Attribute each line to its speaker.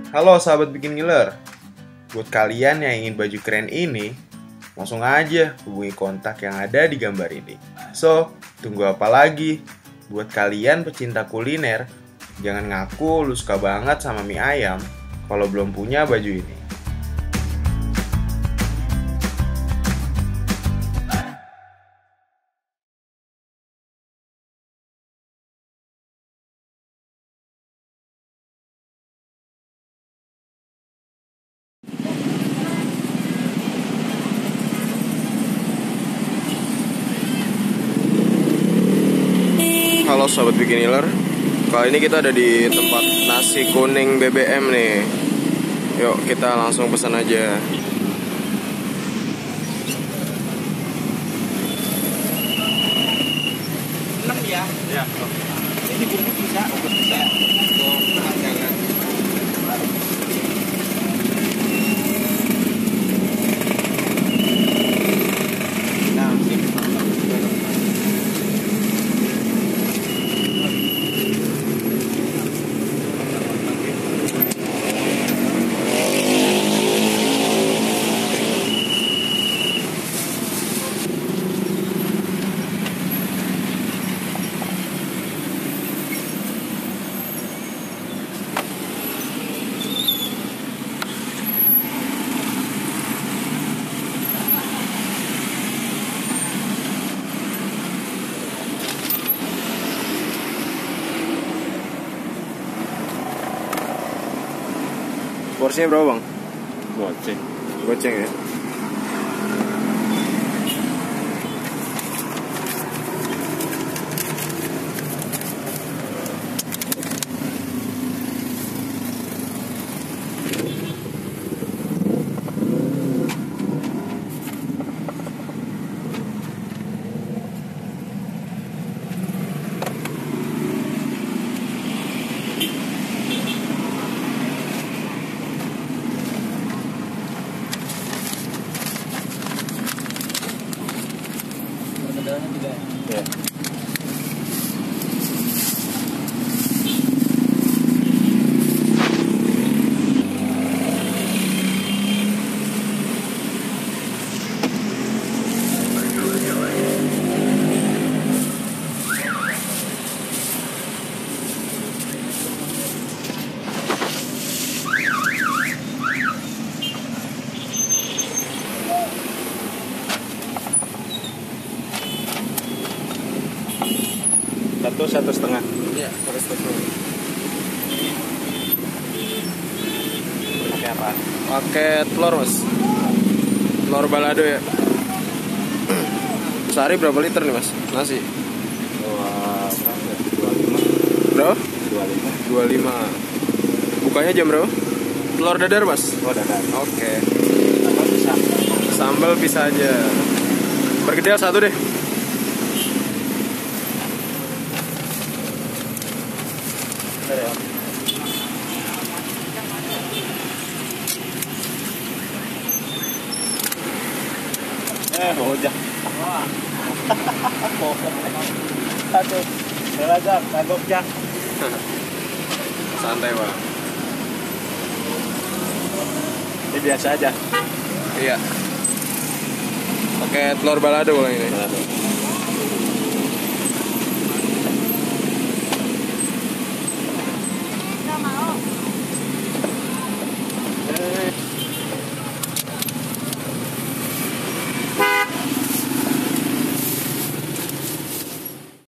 Speaker 1: Halo sahabat bikin ngiler. Buat kalian yang ingin baju keren ini, langsung aja hubungi kontak yang ada di gambar ini. So, tunggu apa lagi? Buat kalian pecinta kuliner, jangan ngaku lu suka banget sama mie ayam kalau belum punya baju ini. Halo sobat bikin ngiler. Kali ini kita ada di tempat nasi kuning BBM nih. Yuk kita langsung pesan aja.
Speaker 2: Enam ya?
Speaker 1: Ya.
Speaker 2: Ini bungkus bisa? Bisa.
Speaker 1: Porsinya berapa bang?
Speaker 2: Goceng.
Speaker 1: Goceng ya.
Speaker 2: Ya.
Speaker 1: Satu setengah.
Speaker 2: Iya, harus betul. Pakai apa?
Speaker 1: Pakai telur mas. Telur balado ya. Sehari berapa liter nih mas? Nasi? Berapa? 25. Bukanya jam berapa? Telur dadar mas?
Speaker 2: Oh, dadar.
Speaker 1: Oke.
Speaker 2: Sambal bisa.
Speaker 1: Sambal bisa aja. Pergedel satu deh.
Speaker 2: Bojak. Satu. Lezat, sanggup jak.
Speaker 1: Santai bang.
Speaker 2: Ini biasa aja.
Speaker 1: Iya. Pakai telur balado kalau ini.
Speaker 2: Balado.